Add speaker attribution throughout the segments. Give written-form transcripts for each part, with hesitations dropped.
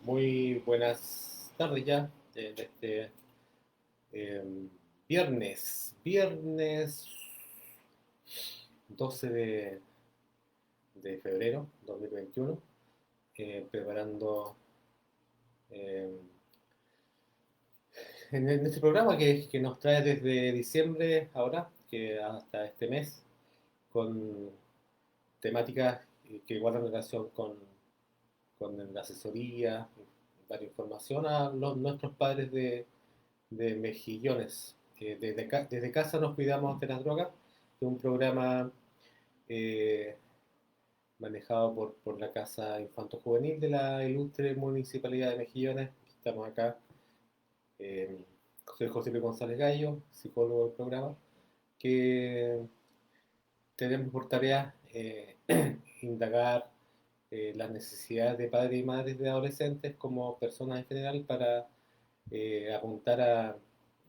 Speaker 1: Muy buenas tardes ya de este eh, viernes 12 de febrero 2021, preparando eh, en este programa que nos trae desde diciembre ahora, que hasta este mes, con temáticas que guardan relación con la asesoría, dar información a nuestros padres de mejillones. Desde casa nos cuidamos de las drogas, de un programa eh, manejado por la Casa Infanto Juvenil de la ilustre Municipalidad de Mejillones. Estamos acá. eh, Soy José Luis González Gallo, psicólogo del programa, que tenemos por tarea indagar las necesidades de padres y madres de adolescentes como personas en general para apuntar a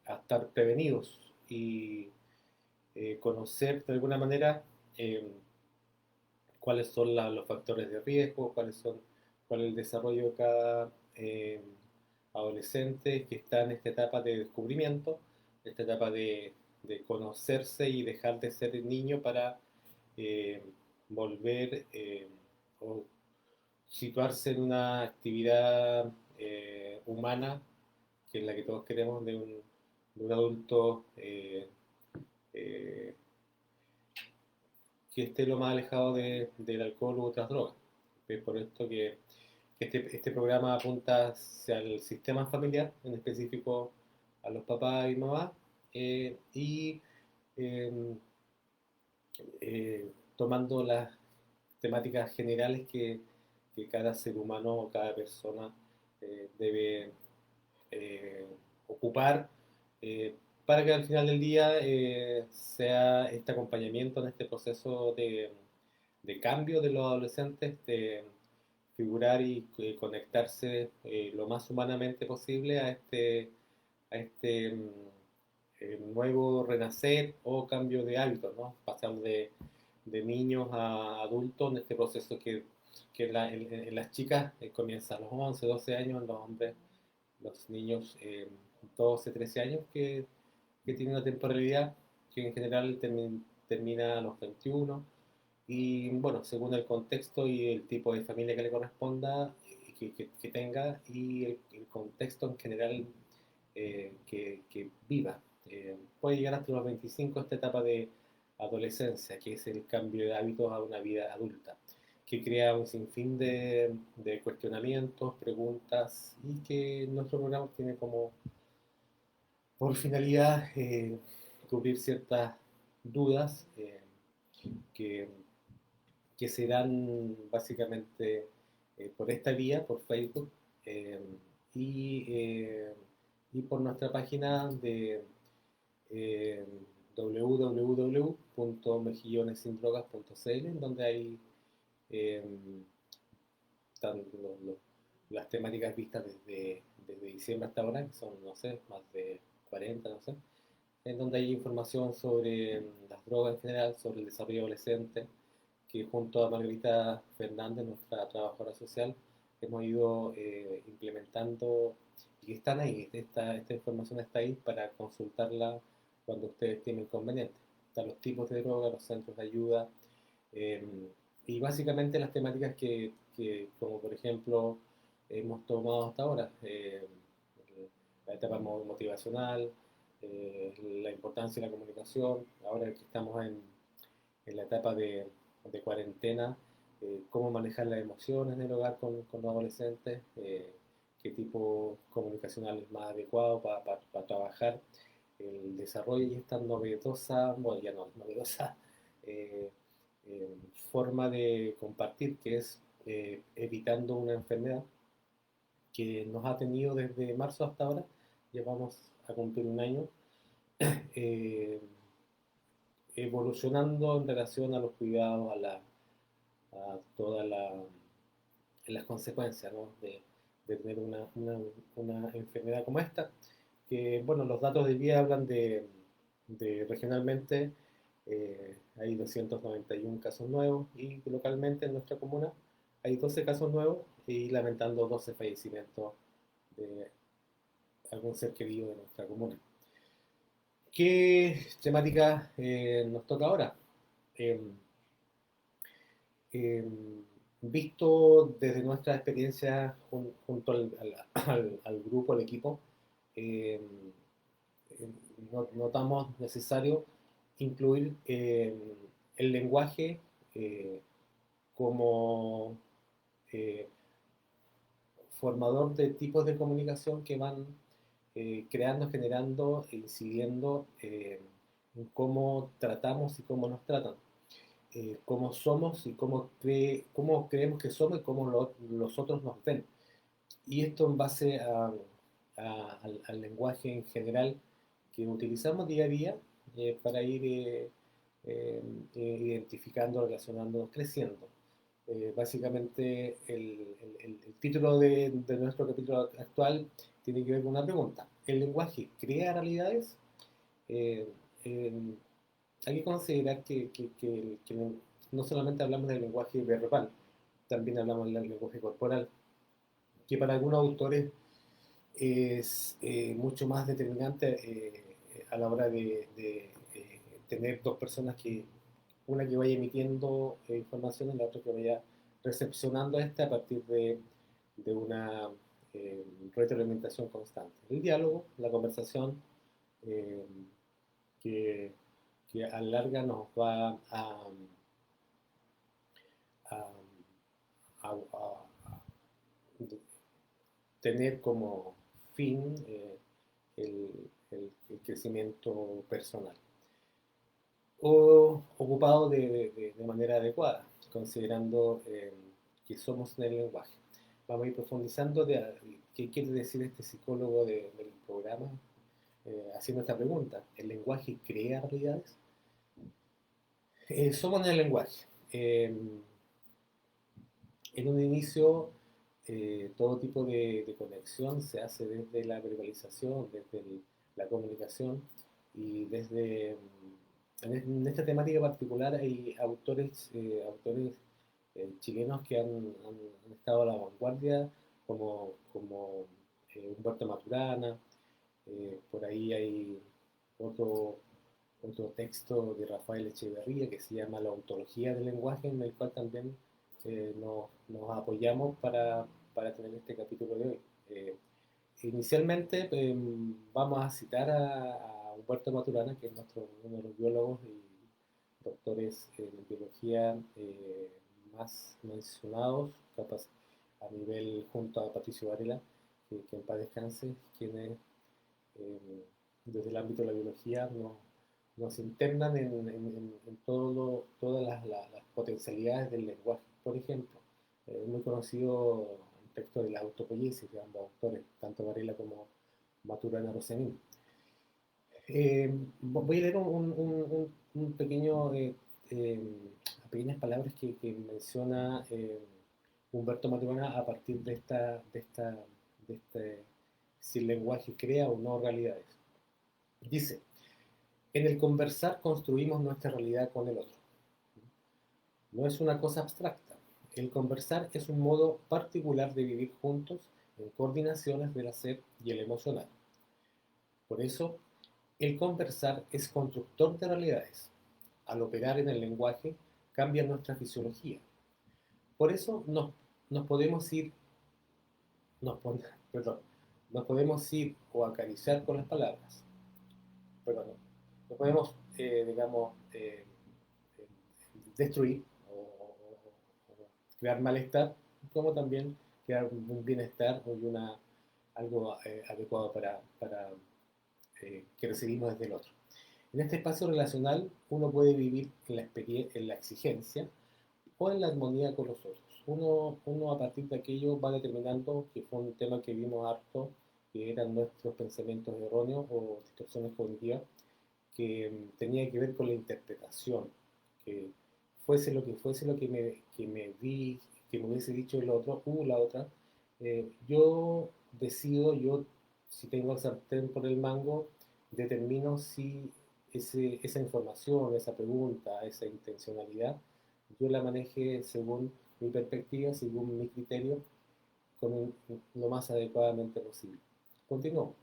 Speaker 1: estar prevenidos y conocer de alguna manera eh, cuáles son los factores de riesgo, cuál es el desarrollo de cada adolescente que está en esta etapa de descubrimiento, esta etapa de conocerse y dejar de ser niño para eh, volver o situarse en una actividad humana, que es la que todos queremos, de un adulto eh, que esté lo más alejado del alcohol u otras drogas. Es por esto que este programa apunta hacia el sistema familiar, en específico a los papás y mamás, y eh, tomando las temáticas generales que cada ser humano o cada persona debe eh, ocupar eh, para que al final del día sea este acompañamiento en este proceso de cambio de los adolescentes, de figurar y conectarse lo más humanamente posible a este nuevo renacer o cambio de hábitos, ¿no? Pasar de niños a adultos en este proceso que en las chicas comienza a los 11 12 años, en los hombres, los niños 12, 13 años, que tienen una temporalidad que en general termina a los 21. Y bueno, según el contexto y el tipo de familia que le corresponda, que tenga, y el contexto en general que viva. Puede llegar hasta los 25 esta etapa de adolescencia, que es el cambio de hábitos a una vida adulta, que crea un sinfín de cuestionamientos, preguntas, y que nuestro programa tiene como por finalidad cubrir ciertas dudas que, que se dan básicamente por esta vía, por Facebook, eh, y, eh, y por nuestra página de eh, www.mejillonesindrogas.cl, en donde hay eh, están las temáticas vistas desde diciembre hasta ahora, que son, no sé, más de 40, no sé, en donde hay información sobre las drogas en general, sobre el desarrollo adolescente, que junto a Margarita Fernández, nuestra trabajadora social, hemos ido implementando y que están ahí. Esta información está ahí para consultarla cuando ustedes tienen conveniente. Están los tipos de droga, los centros de ayuda eh, y básicamente las temáticas como por ejemplo, hemos tomado hasta ahora. La etapa motivacional, la importancia de la comunicación, ahora que estamos en la etapa de cuarentena, cómo manejar las emociones en el hogar con los adolescentes, qué tipo comunicacional es más adecuado para trabajar el desarrollo y esta novedosa, bueno, ya no, novedosa eh, forma de compartir, que es evitando una enfermedad que nos ha tenido desde marzo hasta ahora. Llevamos a cumplir un año eh, evolucionando en relación a los cuidados, a todas las consecuencias, ¿no? de tener una enfermedad como esta, que bueno, los datos del día hablan de regionalmente hay 291 casos nuevos y localmente en nuestra comuna hay 12 casos nuevos y lamentando 12 fallecimientos de algún ser querido de nuestra comuna. ¿Qué temática nos toca ahora? Eh, eh, Visto desde nuestra experiencia junto al grupo, al equipo, eh, notamos necesario incluir el lenguaje eh, como eh, formador de tipos de comunicación que van creando, generando e incidiendo en cómo tratamos y cómo nos tratan, cómo somos y cómo creemos que somos y cómo los otros nos ven. Y esto en base al lenguaje en general que utilizamos día a día para ir eh, identificando, relacionándonos, creciendo. Básicamente el título de nuestro capítulo actual tiene que ver con una pregunta. ¿El lenguaje crea realidades? Eh, eh, Hay que considerar que no solamente hablamos del lenguaje verbal, también hablamos del lenguaje corporal, que para algunos autores es mucho más determinante a la hora de tener dos personas una que vaya emitiendo información y la otra que vaya recepcionando esta a partir de una retroalimentación constante. El diálogo, la conversación, eh, que, que a la larga nos va a, a tener como fin el crecimiento personal o ocupado de manera adecuada, considerando que somos en el lenguaje. Vamos a ir profundizando de qué quiere decir este psicólogo del programa, haciendo esta pregunta. ¿El lenguaje crea realidades? Somos en el lenguaje. En un inicio, todo tipo de conexión se hace desde la verbalización, desde la comunicación y desde... en esta temática particular hay autores chilenos que han estado a la vanguardia, como Humberto Maturana. Por ahí hay otro, otro texto de Rafael Echeverría que se llama La ontología del lenguaje, en el cual también nos apoyamos para tener este capítulo de hoy. Inicialmente vamos a citar a Humberto Maturana, que es uno de los biólogos y doctores en biología más mencionados, capaz a nivel junto a Patricio Varela, que en paz descanse, quien es desde el ámbito de la biología nos internan en todas las potencialidades del lenguaje. Por ejemplo, muy conocido el texto de la autopoiesis de ambos autores, tanto Varela como Maturana Rosenín. Voy a leer un pequeño, eh, pequeñas palabras que menciona Humberto Maturana a partir de este, si el lenguaje crea o no realidades. Dice, en el conversar construimos nuestra realidad con el otro. No es una cosa abstracta. El conversar es un modo particular de vivir juntos en coordinaciones del hacer y el emocional. Por eso, el conversar es constructor de realidades. Al operar en el lenguaje, cambia nuestra fisiología. Por eso nos podemos ir, nos, perdón, nos podemos ir o acariciar con las palabras. Perdón, nos podemos, digamos, destruir o crear malestar, como también crear un bienestar y algo adecuado para que recibimos desde el otro. En este espacio relacional uno puede vivir en la exigencia o en la armonía con los otros. Uno a partir de aquello va determinando, que fue un tema que vimos harto, que eran nuestros pensamientos erróneos o distorsiones cognitivas, que tenía que ver con la interpretación, que fuese lo que me hubiese dicho el otro, la otra, yo decido, si tengo el sartén por el mango, determino si esa información, esa pregunta, esa intencionalidad, yo la maneje según mi perspectiva, según mi criterio, lo más adecuadamente posible. Continúo.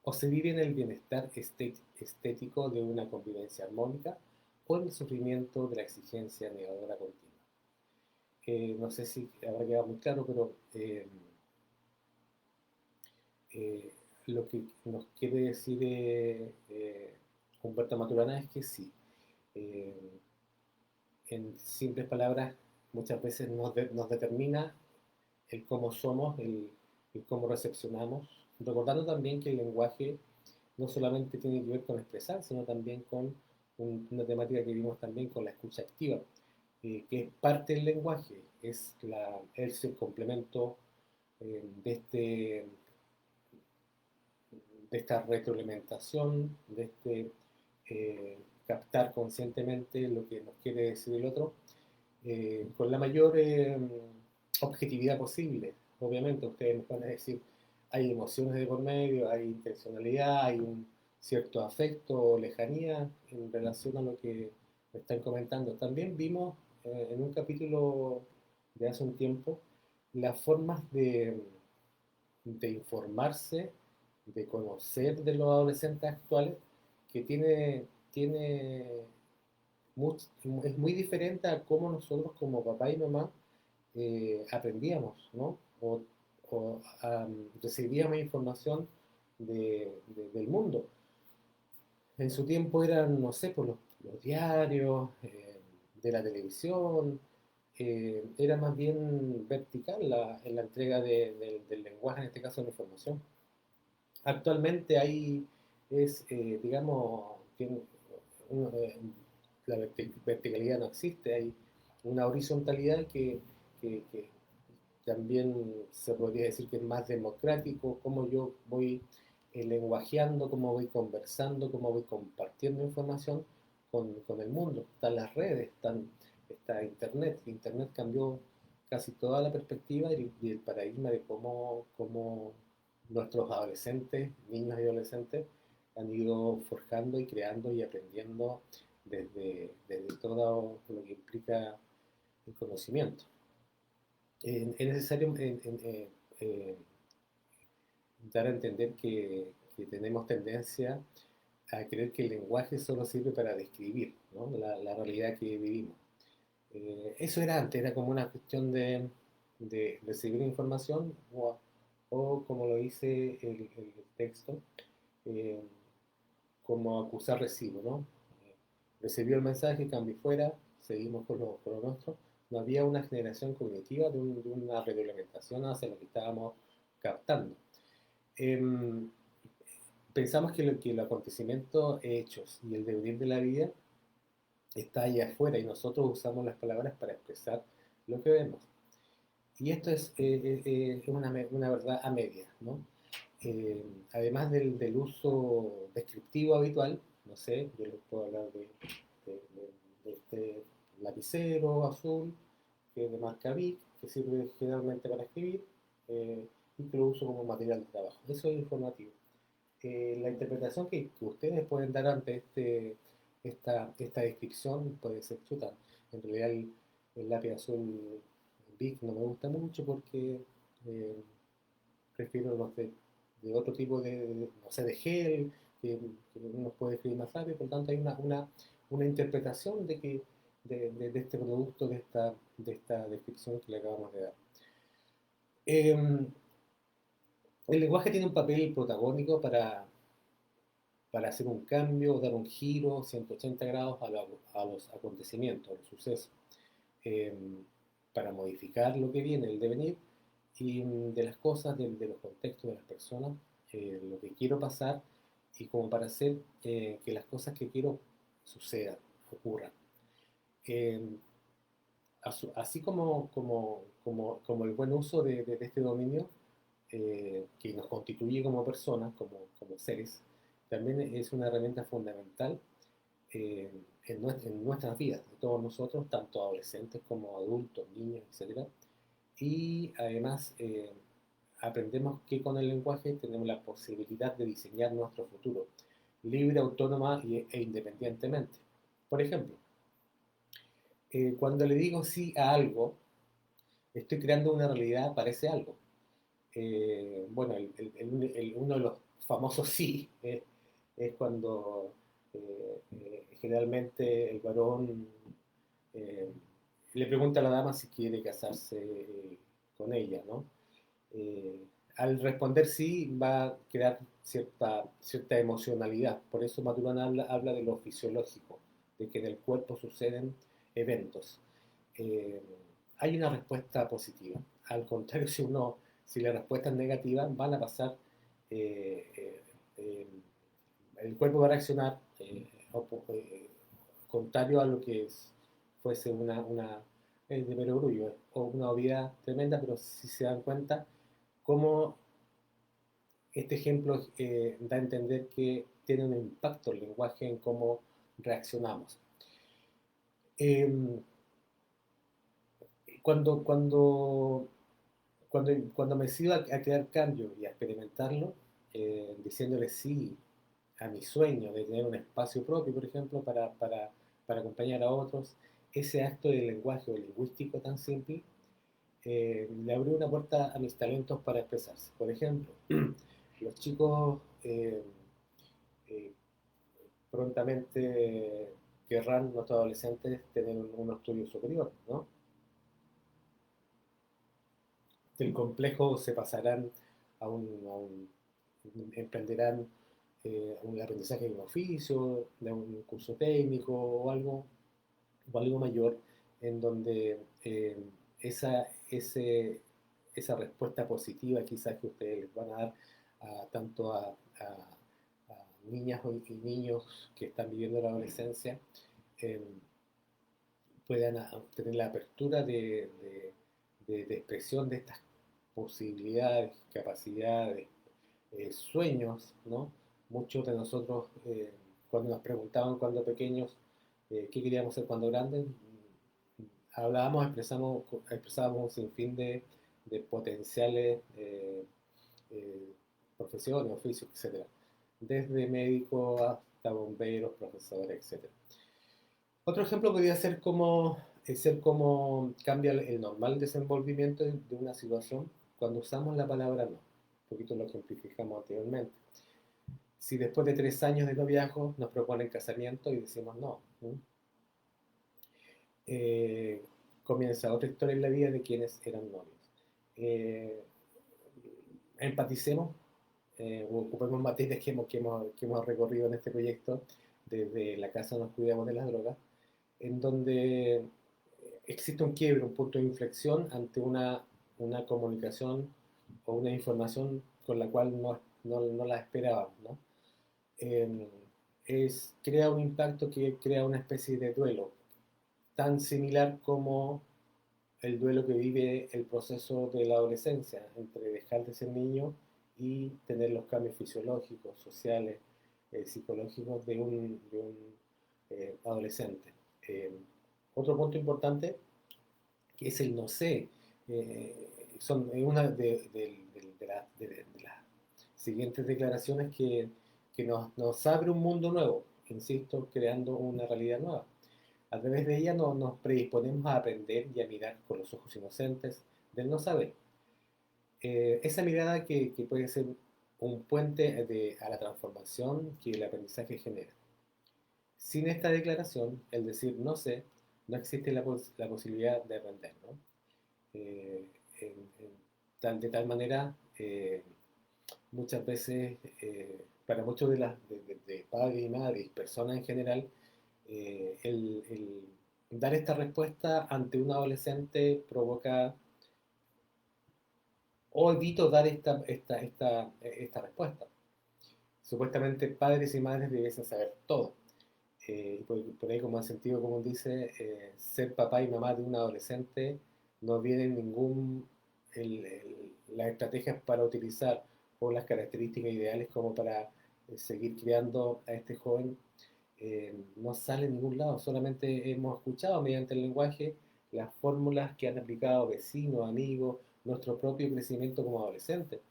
Speaker 1: O se vive en el bienestar estético de una convivencia armónica o en el sufrimiento de la exigencia negadora continua. No sé si habrá quedado muy claro, pero eh, lo que nos quiere decir Humberto Maturana es que sí, eh, en simples palabras, muchas veces nos determina el cómo somos, el cómo recepcionamos, recordando también que el lenguaje no solamente tiene que ver con expresar, sino también con una temática que vimos también con la escucha activa, que es parte del lenguaje, es el complemento de, de esta retroalimentación, de captar conscientemente lo que nos quiere decir el otro, con la mayor objetividad posible. Obviamente, ustedes me van a decir, hay emociones de por medio, hay intencionalidad, hay un cierto afecto o lejanía en relación a lo que me están comentando. También vimos en un capítulo de hace un tiempo las formas de informarse, de conocer de los adolescentes actuales, que es muy diferente a cómo nosotros como papá y mamá aprendíamos, ¿no? Recibíamos información del mundo. En su tiempo eran, no sé, por los diarios, de la televisión, era más bien vertical en la entrega del lenguaje, en este caso de la información. Actualmente digamos, eh, la verticalidad no existe, hay una horizontalidad que también se podría decir que es más democrático, cómo yo voy lenguajeando, cómo voy conversando, cómo voy compartiendo información con el mundo. Están las redes, está Internet. Internet cambió casi toda la perspectiva y el paradigma de cómo nuestros adolescentes, niños y adolescentes, han ido forjando y creando y aprendiendo desde todo lo que implica el conocimiento. Es necesario dar a entender que tenemos tendencia a creer que el lenguaje solo sirve para describir, ¿no? La realidad que vivimos. Eso era antes, era como una cuestión de recibir información o como lo dice el texto, eh, como acusar recibo, ¿no? Recibió el mensaje, cambió fuera, seguimos con lo nuestro. No había una generación cognitiva de una retroalimentación hacia lo que estábamos captando. Em, Pensamos que el acontecimiento hechos y el devenir de la vida está allá afuera y nosotros usamos las palabras para expresar lo que vemos. Y esto es una verdad a medias, ¿no? Además del uso descriptivo habitual, no sé, yo les puedo hablar de este lapicero azul, que es de marca Bic, que sirve generalmente para escribir, y que lo uso como material de trabajo. Eso es informativo. La interpretación que ustedes pueden dar ante esta descripción puede ser chuta. En realidad el lápiz azul Bic no me gusta mucho porque eh, prefiero los de otro tipo no sé, de gel, que uno puede escribir más rápido, por lo tanto hay una interpretación de este producto, de esta descripción que le acabamos de dar. Eh, el lenguaje tiene un papel protagónico para hacer un cambio, dar un giro 180 grados a los acontecimientos, a los sucesos, eh, para modificar lo que viene, el devenir, y de las cosas, de los contextos de las personas, lo que quiero pasar, y como para hacer que las cosas que quiero sucedan, ocurran. Eh, Así como el buen uso de este dominio, que nos constituye como personas, como seres, también es una herramienta fundamental eh, en nuestras vidas, de todos nosotros, tanto adolescentes como adultos, niños, etcétera. Y además aprendemos que con el lenguaje tenemos la posibilidad de diseñar nuestro futuro, libre, autónoma e independientemente. Por ejemplo, Cuando le digo sí a algo, estoy creando una realidad para ese algo. Bueno, uno de los famosos sí es cuando generalmente el varón eh, le pregunta a la dama si quiere casarse con ella, ¿no? Eh, Al responder sí va a crear cierta emocionalidad. Por eso Maturana habla de lo fisiológico, de que en el cuerpo suceden eventos. Eh, Hay una respuesta positiva. Al contrario, si la respuesta es negativa, van a pasar, eh, eh, eh, el cuerpo va a reaccionar contrario a lo que fuese de perogrullo o una obviedad tremenda, pero si se dan cuenta, cómo este ejemplo da a entender que tiene un impacto el lenguaje en cómo reaccionamos. Eh, cuando, cuando, cuando me decido a crear cambio y a experimentarlo, diciéndole sí a mi sueño de tener un espacio propio, por ejemplo, para acompañar a otros, ese acto de lenguaje o lingüístico tan simple le abrió una puerta a mis talentos para expresarse. Por ejemplo, los chicos eh, prontamente querrán, nuestros adolescentes, tener un estudio superior, ¿no? Del complejo se pasarán emprenderán un aprendizaje de un oficio, de un curso técnico o algo mayor, en donde esa respuesta positiva quizás que ustedes les van a dar tanto a niñas y niños que están viviendo la adolescencia, eh, puedan tener la apertura de expresión de estas posibilidades, capacidades, sueños, ¿no? Muchos de nosotros, cuando nos preguntaban cuando pequeños qué queríamos ser cuando grandes, hablábamos, expresábamos un sinfín de potenciales eh, profesiones, oficios, etcétera, desde médicos hasta bomberos, profesores, etcétera. Otro ejemplo podría ser cómo cambia el normal desenvolvimiento de una situación cuando usamos la palabra no. Un poquito lo que ejemplificamos anteriormente. Si después de 3 años de noviazgo nos proponen casamiento y decimos no, ¿no? Eh, Comienza otra historia en la vida de quienes eran novios. Eh, Empaticemos o ocupemos materias que hemos recorrido en este proyecto desde la casa nos cuidamos de las drogas, en donde existe un quiebre, un punto de inflexión ante una comunicación o una información con la cual no la esperábamos, ¿no? Eh, Crea un impacto que crea una especie de duelo, tan similar como el duelo que vive el proceso de la adolescencia, entre dejar de ser niño y tener los cambios fisiológicos, sociales, psicológicos de un adolescente. Eh, Otro punto importante que es el no sé. Son una de las siguientes declaraciones que nos abre un mundo nuevo, insisto, creando una realidad nueva. A través de ella nos predisponemos a aprender y a mirar con los ojos inocentes del no saber. Esa mirada que puede ser un puente a la transformación que el aprendizaje genera. Sin esta declaración, el decir no sé, no existe la posibilidad de aprender, ¿no? Eh, de tal manera, muchas veces, para muchos de padres y madres, personas en general, el dar esta respuesta ante un adolescente provoca, o evito dar esta respuesta. Supuestamente padres y madres debiesen saber todo. Por ahí, como en sentido común dice, ser papá y mamá de un adolescente no viene las estrategias para utilizar o las características ideales como para seguir criando a este joven no sale en ningún lado, solamente hemos escuchado mediante el lenguaje las fórmulas que han aplicado vecinos, amigos, nuestro propio crecimiento como adolescentes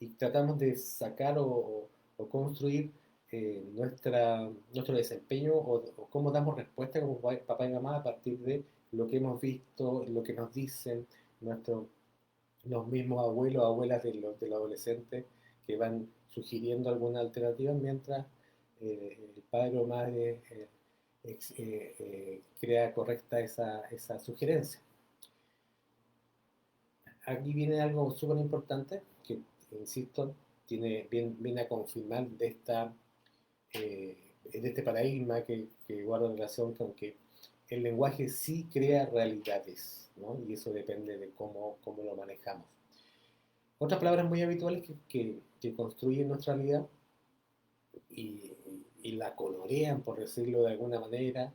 Speaker 1: y tratamos de sacar o construir nuestro desempeño o cómo damos respuesta como papá y mamá a partir de lo que hemos visto, lo que nos dicen nuestros, los mismos abuelos o abuelas de los adolescentes que van sugiriendo alguna alternativa mientras el padre o madre crea correcta esa sugerencia. Aquí viene algo súper importante que, insisto, viene a confirmar de este paradigma que guarda relación con que el lenguaje sí crea realidades, ¿no? Y eso depende de cómo lo manejamos. Otras palabras muy habituales que construyen nuestra vida y, y la colorean, por decirlo de alguna manera,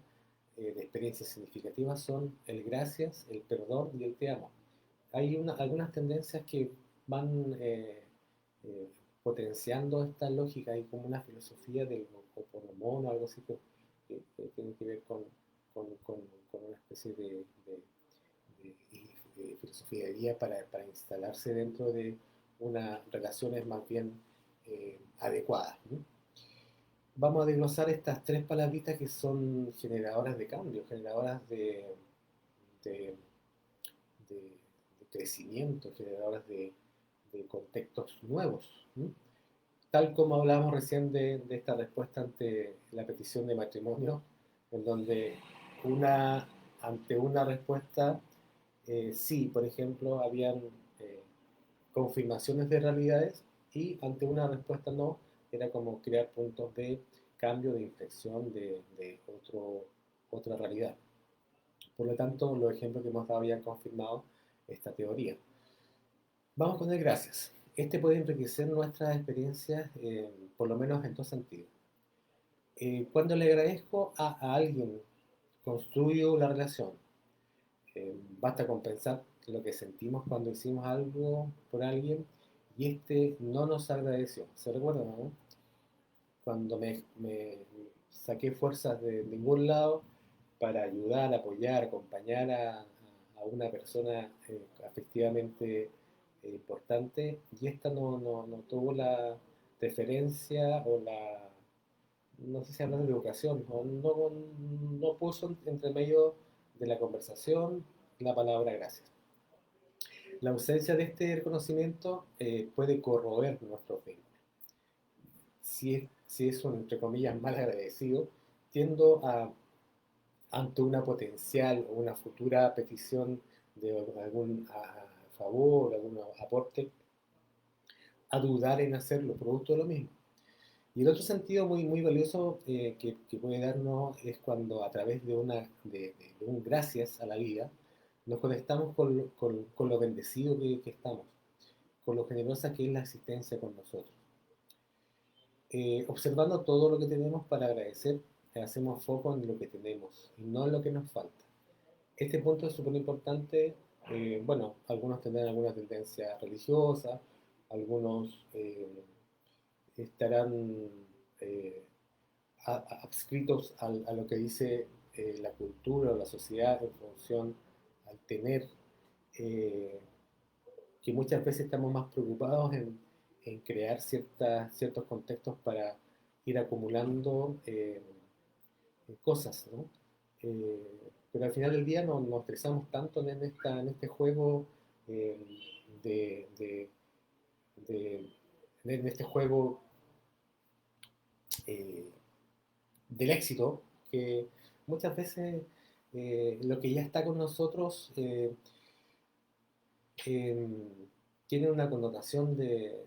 Speaker 1: de experiencias significativas son el gracias, el perdón y el te amo. Hay algunas tendencias que van eh, potenciando esta lógica. Hay como una filosofía del Ho'oponopono o algo así que tiene que ver con una especie de filosofía de vida para instalarse dentro de unas relaciones más bien adecuadas, ¿no? Vamos a desglosar estas tres palabritas que son generadoras de cambio, generadoras de, de, de crecimiento, generadoras de contextos nuevos, ¿no? Tal como hablábamos recién de esta respuesta ante la petición de matrimonio, en donde una, ante una respuesta sí, por ejemplo, habían eh, confirmaciones de realidades y ante una respuesta no, era como crear puntos de cambio, de inflexión de otra realidad. Por lo tanto, los ejemplos que hemos dado ya han confirmado esta teoría. Vamos con el gracias. Este puede enriquecer nuestras experiencias, por lo menos en dos sentidos. Cuando le agradezco a alguien, construyo la relación. Basta con pensar lo que sentimos cuando hicimos algo por alguien y este no nos agradeció. ¿Se recuerdan, no? Cuando me saqué fuerzas de ningún lado para ayudar, apoyar, acompañar a una persona afectivamente importante y esta no tuvo la deferencia o la, no sé si hablar de educación, no puso entre medio de la conversación la palabra gracias. La ausencia de este reconocimiento puede corroer nuestro vínculo. Si es un, entre comillas, mal agradecido, tiendo ante una potencial o una futura petición de algún favor, algún aporte, a dudar en hacerlo, producto de lo mismo. Y el otro sentido muy valioso que puede darnos es cuando a través de un gracias a la vida nos conectamos con lo bendecido que estamos, con lo generosa que es la existencia con nosotros. Observando todo lo que tenemos para agradecer, hacemos foco en lo que tenemos y no en lo que nos falta. Este punto es súper importante. Bueno, algunos tendrán alguna tendencia religiosa, algunos estarán eh, adscritos a lo que dice la cultura o la sociedad en función al tener, eh, que muchas veces estamos más preocupados en crear ciertos contextos para ir acumulando cosas, ¿no? Pero al final del día nos estresamos tanto en este juego eh, de, de, de, en este juego eh, del éxito, que muchas veces lo que ya está con nosotros eh, tiene una connotación de,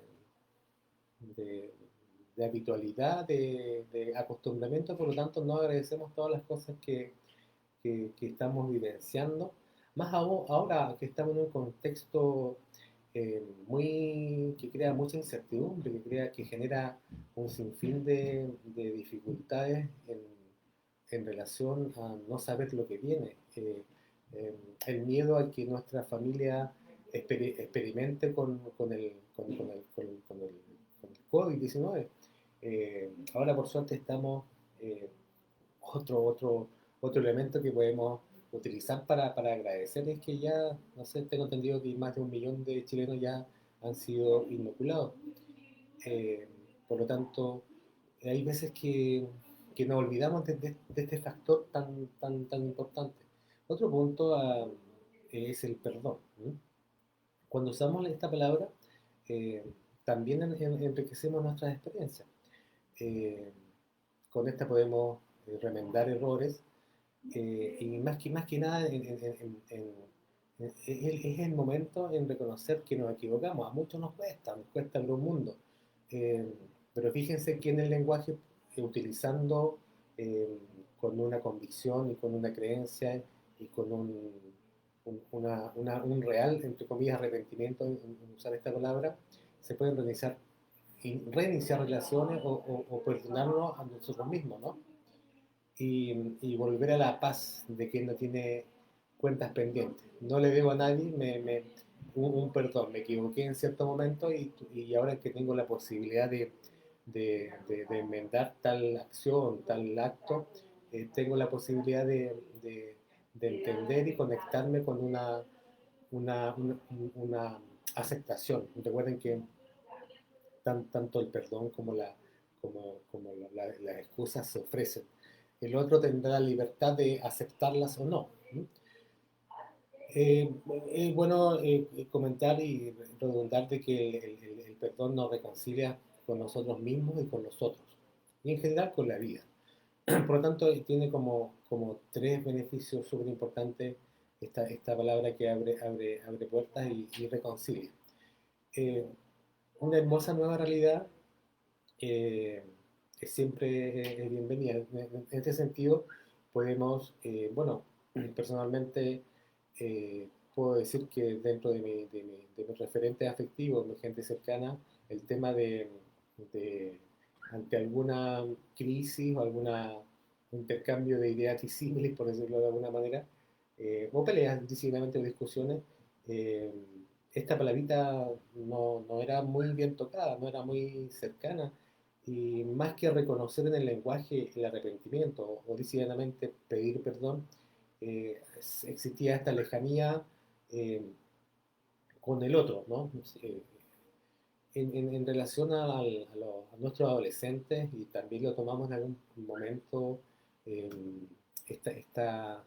Speaker 1: de habitualidad, de acostumbramiento, por lo tanto no agradecemos todas las cosas que estamos vivenciando, más ahora que estamos en un contexto que crea mucha incertidumbre, que genera un sinfín de dificultades en relación a no saber lo que viene. El miedo a que nuestra familia experimente con el COVID-19. Ahora por suerte estamos otro, otro, otro elemento que podemos utilizar para agradecer es que ya, no sé, tengo entendido que más de 1 millón de chilenos ya han sido inoculados. Eh, por lo tanto, hay veces que nos olvidamos de este factor tan importante. Otro punto es el perdón. ¿Mm? Cuando usamos esta palabra, eh, también enriquecemos nuestras experiencias. Eh, con esta podemos remendar errores y más que nada es el momento en reconocer que nos equivocamos. A muchos nos cuesta en un mundo. Eh, pero fíjense que en el lenguaje, utilizando eh, con una convicción y con una creencia y con un real, entre comillas, arrepentimiento en usar esta palabra, se pueden reiniciar relaciones o perdonarnos a nosotros mismos, ¿no? Y volver a la paz de quien no tiene cuentas pendientes. No le debo a nadie un perdón, me equivoqué en cierto momento y ahora que tengo la posibilidad de enmendar tal acción, tal acto, tengo la posibilidad de entender y conectarme con una, una, una aceptación. Recuerden que tanto el perdón como las excusas se ofrecen. El otro tendrá la libertad de aceptarlas o no. Eh, es bueno comentar y redundar de que el perdón nos reconcilia con nosotros mismos y con los otros, y en general con la vida. Por lo tanto, tiene como tres beneficios súper importantes esta palabra que abre puertas y reconcilia. Eh, una hermosa nueva realidad eh, es siempre bienvenida. En este sentido, podemos, bueno, personalmente puedo decir que dentro de mis referentes afectivos, mi gente cercana, el tema de ante alguna crisis o algún intercambio de ideas disímiles, por decirlo de alguna manera, o peleas, disímilamente o discusiones, eh, esta palabrita no era muy bien tocada, no era muy cercana y más que reconocer en el lenguaje el arrepentimiento o decididamente pedir perdón, existía esta lejanía eh, con el otro, ¿no? En relación a nuestros adolescentes, y también lo tomamos en algún momento, eh, esta, esta,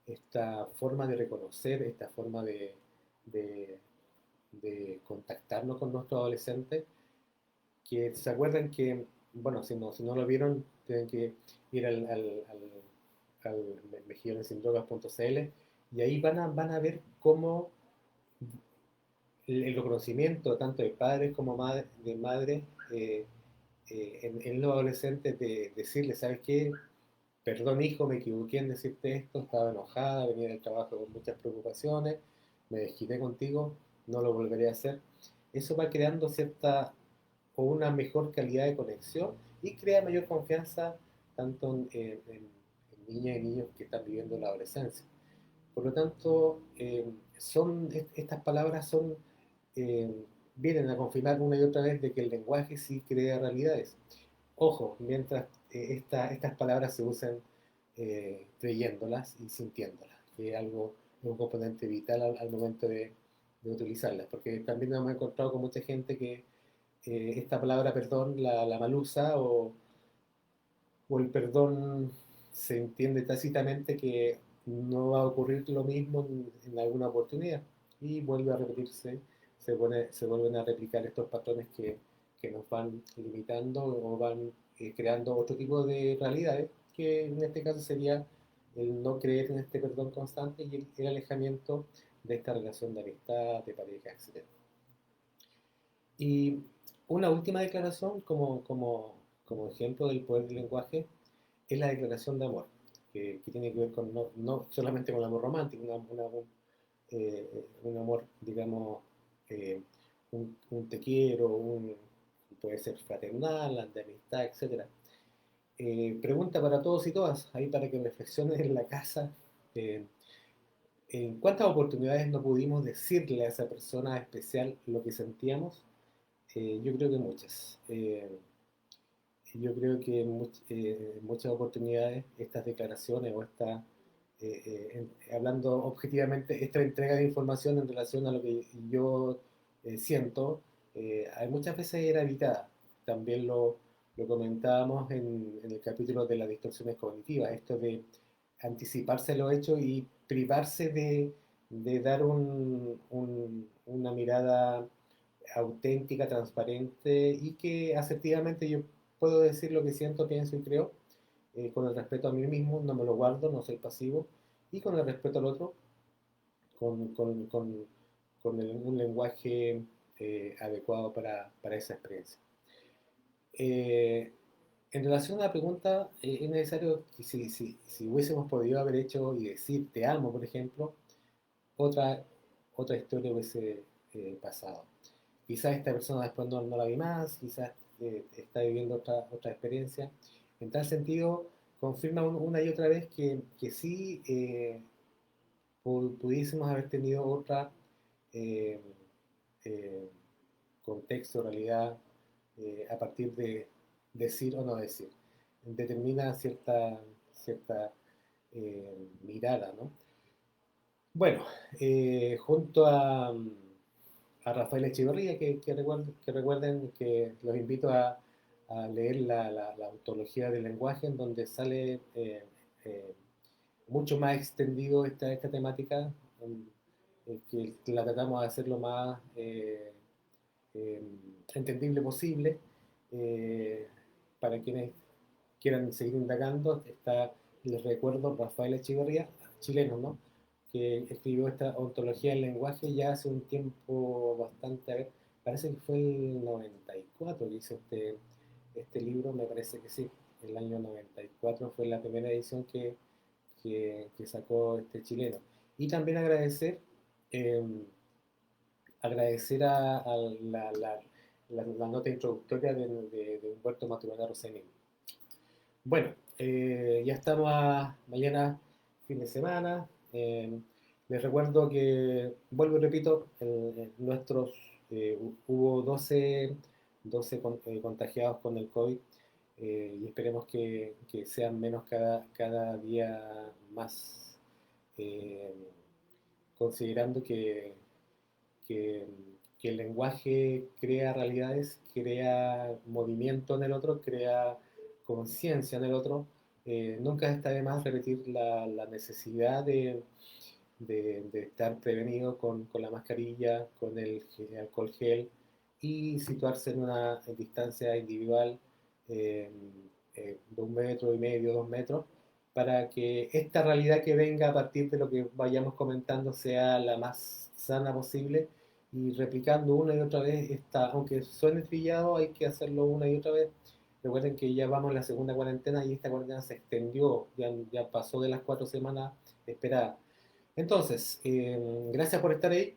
Speaker 1: esta forma de reconocer, esta forma de, de contactarnos con nuestros adolescentes, que se acuerdan que, bueno, si no lo vieron, tienen que ir al mejillonesindrogas.cl y ahí van a ver cómo el reconocimiento tanto de padres como de madres en los adolescentes de decirles, ¿sabes qué? Perdón hijo, me equivoqué en decirte esto, estaba enojada, venía del trabajo con muchas preocupaciones, me desquité contigo, no lo volveré a hacer. Eso va creando cierta o una mejor calidad de conexión y crea mayor confianza tanto en niñas y niños que están viviendo la adolescencia. Por lo tanto, estas palabras eh, vienen a confirmar una y otra vez de que el lenguaje sí crea realidades. Ojo, mientras estas palabras se usen creyéndolas y sintiéndolas, que es un componente vital al momento de utilizarlas, porque también nos hemos encontrado con mucha gente que esta palabra perdón la mal usa o el perdón se entiende tácitamente que no va a ocurrir lo mismo en alguna oportunidad y vuelve a repetirse, se vuelven a replicar estos patrones que nos van limitando o van creando otro tipo de realidades, que en este caso sería el no creer en este perdón constante y el alejamiento de esta relación de amistad, de pareja, etc. Y una última declaración como ejemplo del poder del lenguaje es la declaración de amor, que tiene que ver con no solamente con el amor romántico, un amor, digamos, eh, un te quiero, puede ser fraternal, de amistad, etc. Pregunta para todos y todas, ahí para que reflexionen en la casa. eh, ¿En cuántas oportunidades no pudimos decirle a esa persona especial lo que sentíamos? Yo creo que muchas. Yo creo que en muchas oportunidades estas declaraciones o hablando objetivamente, esta entrega de información en relación a lo que yo siento, hay muchas veces era evitada. También lo comentábamos en el capítulo de las distorsiones cognitivas, esto de anticiparse a lo hecho y privarse de dar una mirada auténtica, transparente y que asertivamente yo puedo decir lo que siento, pienso y creo, con el respeto a mí mismo, no me lo guardo, no soy pasivo, y con el respeto al otro, con, con, con, un lenguaje adecuado para esa experiencia. Eh, en relación a la pregunta, es necesario que si hubiésemos podido haber hecho y decir te amo, por ejemplo, otra, otra historia hubiese pasado. Quizás esta persona después no la vi más, quizás está viviendo otra experiencia. En tal sentido, confirma una y otra vez que sí pudiésemos haber tenido otra eh, eh, contexto, realidad, a partir de decir o no decir. Determina cierta mirada, ¿no? Bueno, junto a Rafael Echeverría, que recuerden que los invito a leer la ontología del lenguaje, en donde sale eh, mucho más extendido esta temática, que la tratamos de hacer lo más eh, entendible posible. eh, para quienes quieran seguir indagando, está, les recuerdo, Rafael Echeverría, chileno, ¿no? Que escribió esta ontología del lenguaje ya hace un tiempo bastante, a ver, parece que fue el 94 que hizo este libro, me parece que sí, el año 94 fue la primera edición que sacó este chileno. Y también eh, agradecer a la nota introductoria de Humberto Maturana Rossellini. Bueno, ya estamos mañana, fin de semana. Les recuerdo que, vuelvo y repito, nuestros, hubo 12 contagiados con el COVID, y esperemos que sean menos cada día más, eh, considerando que, que el lenguaje crea realidades, crea movimiento en el otro, crea conciencia en el otro. Nunca está de más repetir la necesidad de estar prevenido con la mascarilla, con el alcohol gel y situarse en una distancia individual, eh, de 1,5 metros, 2 metros, para que esta realidad que venga a partir de lo que vayamos comentando sea la más sana posible y replicando una y otra vez, aunque suene trillado, hay que hacerlo una y otra vez. Recuerden que ya vamos en la segunda cuarentena y esta cuarentena se extendió, ya pasó de las 4 semanas esperadas. Entonces, gracias por estar ahí.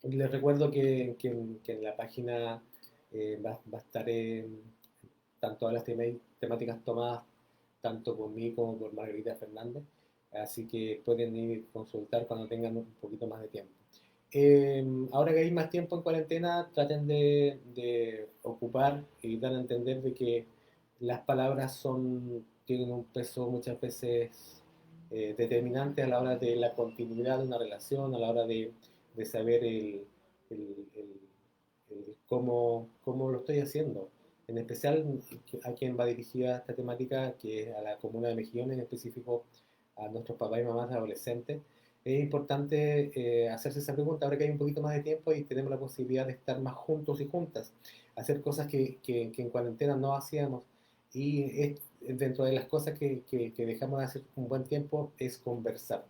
Speaker 1: Les recuerdo que en la página va a estar, están todas las temáticas tomadas tanto por mí como por Margarita Fernández, así que pueden ir a consultar cuando tengan un poquito más de tiempo. Ahora que hay más tiempo en cuarentena, traten de ocupar y dar a entender de que las palabras tienen un peso muchas veces determinante a la hora de la continuidad de una relación, a la hora de saber el- el- cómo lo estoy haciendo. En especial a quien va dirigida esta temática, que es a la comuna de Mejillones, en específico a nuestros papás y mamás adolescentes. Es importante hacerse esa pregunta ahora que hay un poquito más de tiempo y tenemos la posibilidad de estar más juntos y juntas, hacer cosas que en cuarentena no hacíamos. Y dentro de las cosas que dejamos de hacer un buen tiempo es conversar.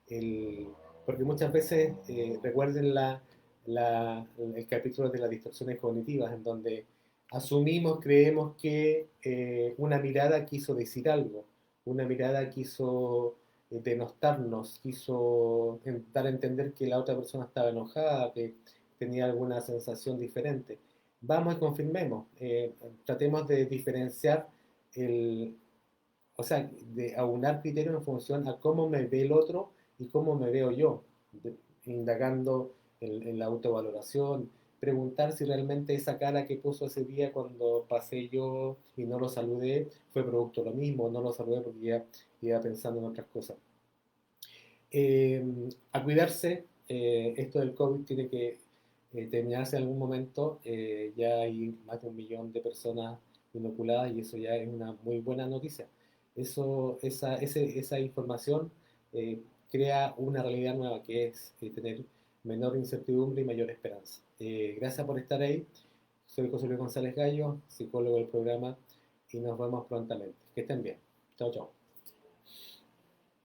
Speaker 1: El, porque muchas veces, recuerden el capítulo de las distorsiones cognitivas, en donde asumimos, creemos que una mirada quiso decir algo, una mirada quiso denostarnos, quiso dar a entender que la otra persona estaba enojada, que tenía alguna sensación diferente. Vamos y confirmemos, tratemos de diferenciar el, o sea, de aunar criterios en función a cómo me ve el otro y cómo me veo yo, indagando en la autovaloración, preguntar si realmente esa cara que puso ese día cuando pasé yo y no lo saludé fue producto de lo mismo, no lo saludé porque ya iba pensando en otras cosas. A cuidarse, esto del COVID tiene que terminarse en algún momento, ya hay más de 1 millón de personas inoculadas y eso ya es una muy buena noticia. Esa información crea una realidad nueva que es tener menor incertidumbre y mayor esperanza. Gracias por estar ahí. Soy José Luis González Gallo, psicólogo del programa, y nos vemos prontamente. Que estén bien. Chao, chao.